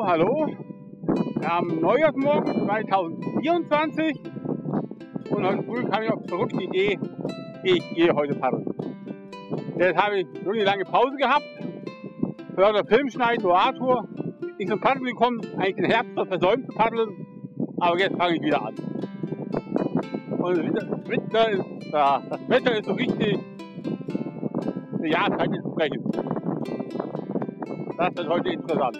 Hallo. Am Neujahrsmorgen 2024 und heute früh kam ich auf die verrückte Idee, ich gehe heute paddeln. Jetzt habe ich so eine lange Pause gehabt, für den Filmschneiden, Arthur, nicht zum Paddeln gekommen, eigentlich den Herbst noch versäumt zu paddeln, aber jetzt fange ich wieder an. Und das Wetter ist so richtig, die Jahreszeit entsprechend. Das wird heute interessant.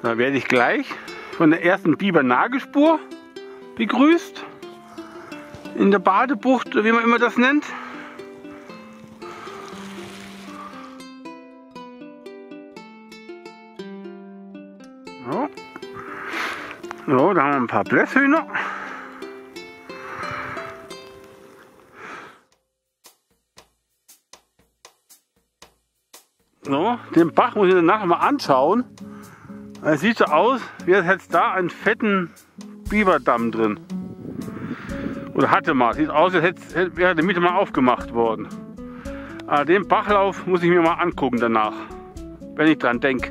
Da werde ich gleich von der ersten Biber-Nagelspur begrüßt. In der Badebucht, wie man immer das nennt. So, da haben wir ein paar Blässhühner. So, den Bach muss ich dann nachher mal anschauen. Es sieht so aus, wie als hätte es da einen fetten Biberdamm drin. Oder hatte mal. Sieht aus, als wäre in der Mitte mal aufgemacht worden. Aber den Bachlauf muss ich mir mal angucken danach, wenn ich dran denke.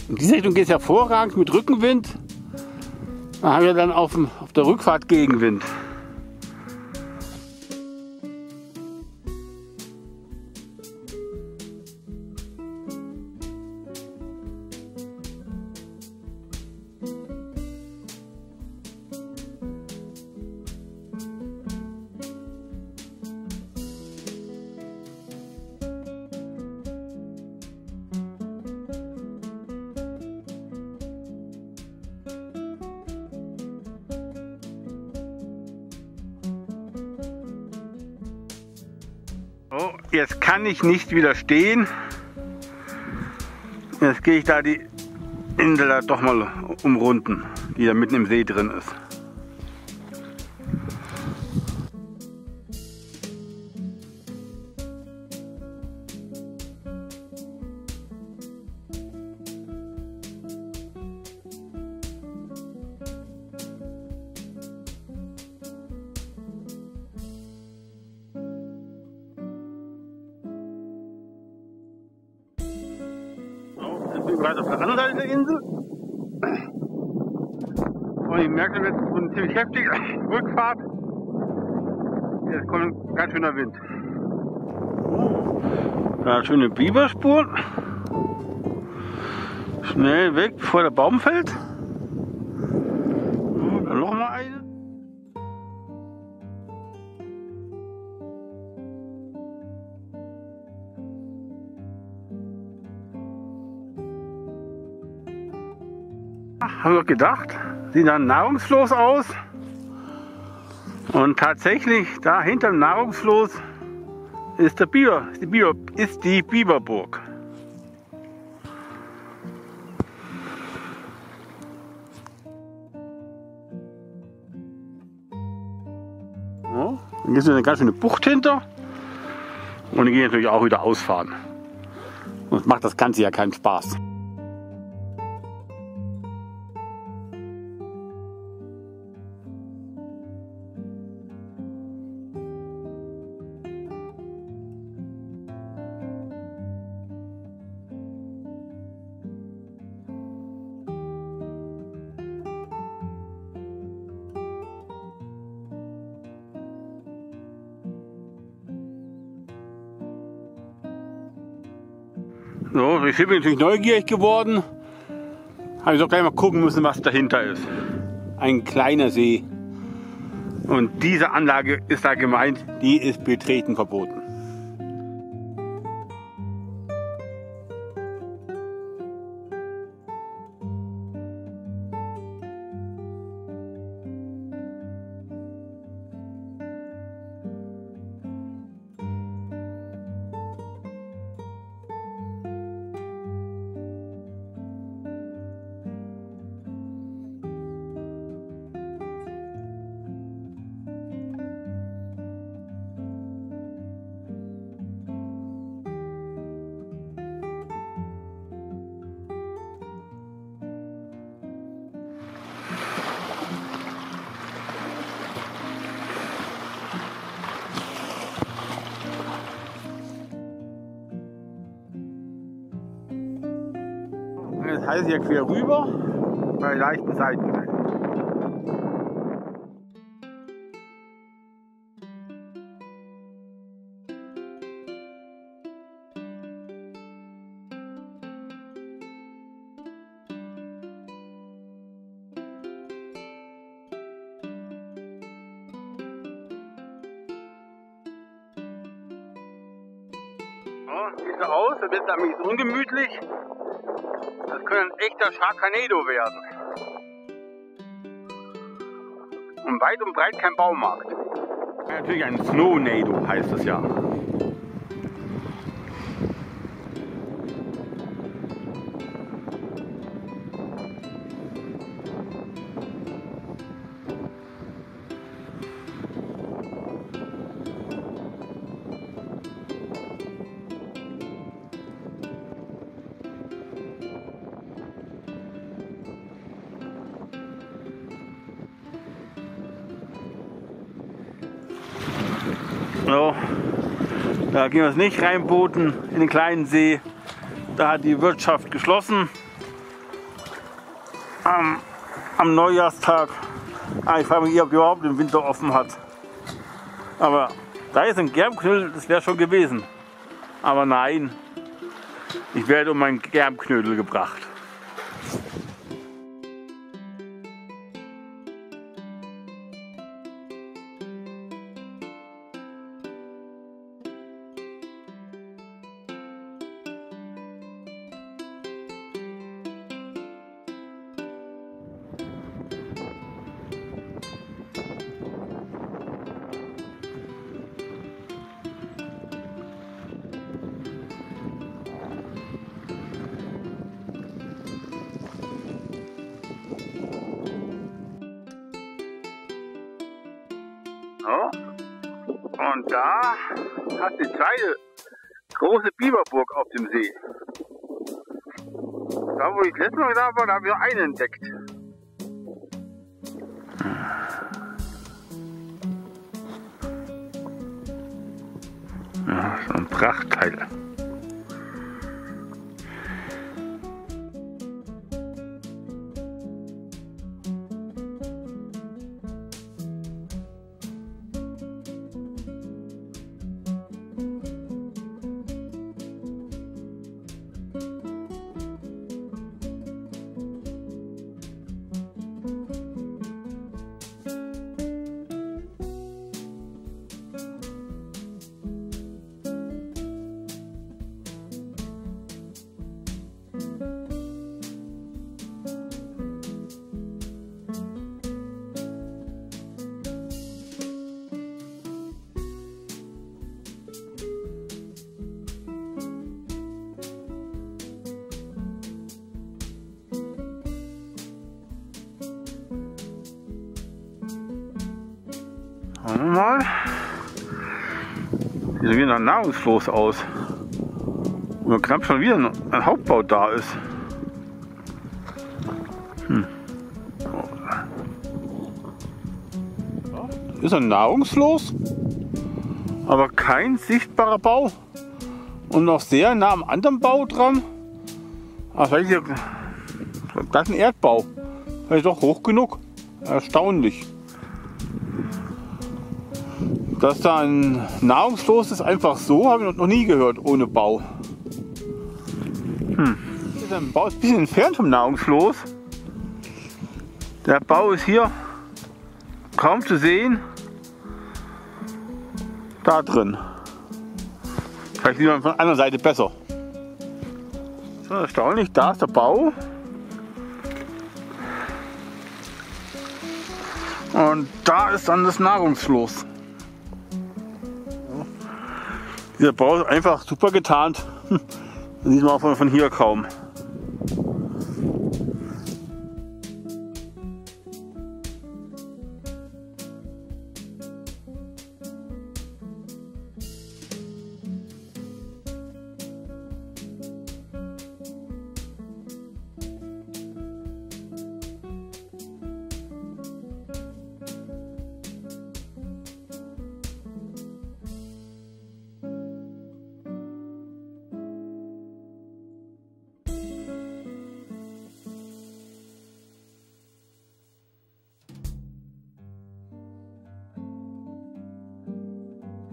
In diese Richtung geht es hervorragend mit Rückenwind. Da haben wir dann auf der Rückfahrt Gegenwind. So, jetzt kann ich nicht widerstehen. Jetzt gehe ich da die Insel da doch mal umrunden, die da mitten im See drin ist. Gerade auf der anderen Seite der Insel. Und ich merke jetzt so eine ziemlich heftige Rückfahrt. Jetzt kommt ein ganz schöner Wind. Da schöne Biberspuren. Schnell weg, bevor der Baum fällt. Und dann noch mal eine. habe ich doch gedacht, sieht dann nahrungslos aus. Und tatsächlich, da hinterm Nahrungsfloß ist die Biberburg. So, dann gibt es eine ganz schöne Bucht hinter. Und die gehen natürlich auch wieder ausfahren. Sonst macht das Ganze ja keinen Spaß. So, ich bin natürlich neugierig geworden. Habe ich doch gleich mal gucken müssen, was dahinter ist. Ein kleiner See. Und diese Anlage ist da gemeint, die ist betreten verboten. Das heißt hier quer rüber bei leichten Seitenwellen. So, sieht so aus, da wird nämlich ungemütlich. Das könnte ein echter Sharknado werden. Und weit und breit kein Baumarkt. Ja, natürlich ein Snownado heißt es ja. So, da gehen wir es nicht reinbooten in den kleinen See. Da hat die Wirtschaft geschlossen am Neujahrstag. Ich frage mich, ob die überhaupt im Winter offen hat. Aber da ist ein Germknödel, das wäre schon gewesen. Aber nein, ich werde um meinen Germknödel gebracht. So. Und da hat die zweite große Biberburg auf dem See. Da wo ich letztes Mal da war, da habe ich noch einen entdeckt. Ja, so ein Prachtteil. Schauen wir mal. Sieht wie nach Nahrungsfloß aus. Und knapp schon wieder ein Hauptbau da ist. Ist ein Nahrungsfloß, aber kein sichtbarer Bau. Und noch sehr nah am anderen Bau dran. Aber vielleicht ist das ein Erdbau. Vielleicht doch hoch genug. Erstaunlich. Dass da ein Nahrungsfloß ist, einfach so, habe ich noch nie gehört, ohne Bau. Der Bau ist ein bisschen entfernt vom Nahrungsfloß. Der Bau ist hier kaum zu sehen. Da drin. Vielleicht sieht man von der anderen Seite besser. So, erstaunlich, da ist der Bau. Und da ist dann das Nahrungsfloß. Dieser Bau ist einfach super getarnt. Das sieht man auch von hier kaum.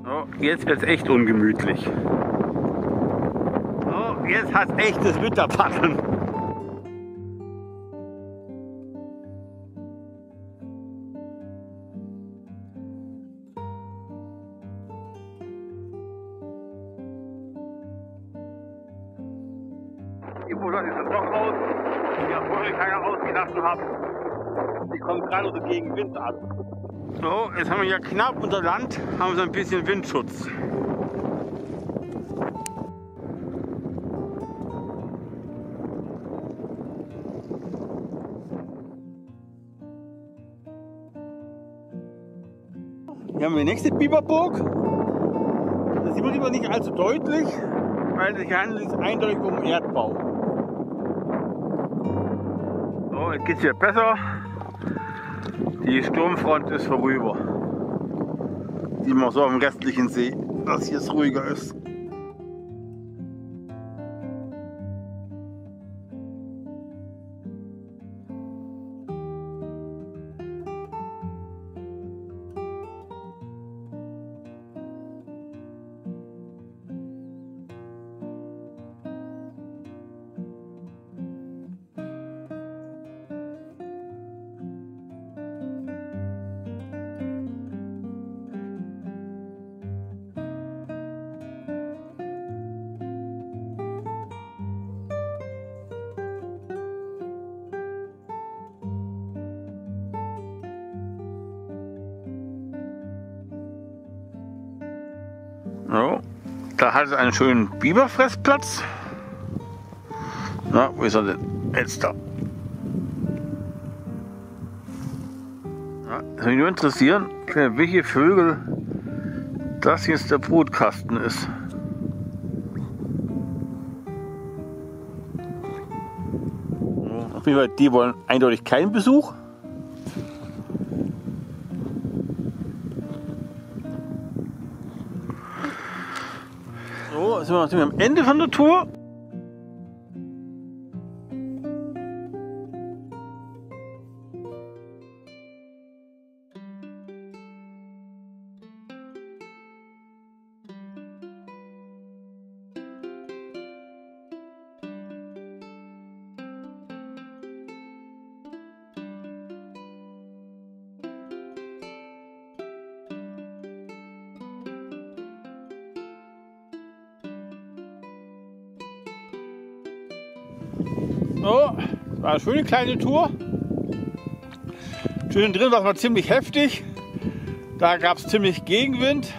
So, jetzt wird es echt ungemütlich. So, jetzt hat es echtes Winterpaddeln. Die Mutter ist dann doch raus, die ja vorher keiner ausgelassen hat. Die kommt gerade so gegen Wind an. So, jetzt haben wir ja knapp unter Land, haben wir so ein bisschen Windschutz. Hier haben wir die nächste Biberburg. Das sieht man lieber nicht allzu deutlich, weil es sich handelt eindeutig um Erdbau. So, jetzt geht es hier besser. Die Sturmfront ist vorüber. Sieht man so am restlichen See, dass hier es ruhiger ist. So, da hat es einen schönen Biberfressplatz. Na, wo ist er denn? Jetzt da. Ja, das würde mich nur interessieren, welche Vögel das jetzt der Brutkasten ist. So, auf jeden Fall, die wollen eindeutig keinen Besuch. So, sind wir am Ende von der Tour. So, das war eine schöne kleine Tour. Zwischendrin war es mal ziemlich heftig. Da gab es ziemlich Gegenwind.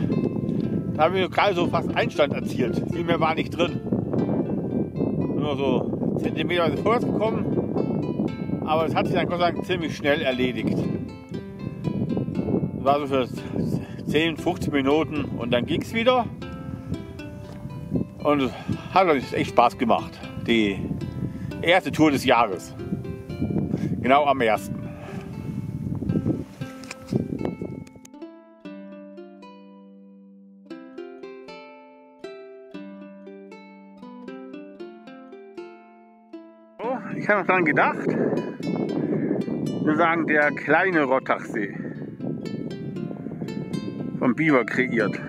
Da haben wir gerade so fast Einstand erzielt. Viel mehr war nicht drin. Nur so Zentimeter vorwärts gekommen. Aber es hat sich dann Gott sei Dank ziemlich schnell erledigt. war so für 10, 15 Minuten und dann ging es wieder. Und es hat uns echt Spaß gemacht. Die erste Tour des Jahres. Genau am 1. Ich habe noch daran gedacht, wir sagen der kleine Rottachsee vom Biber kreiert.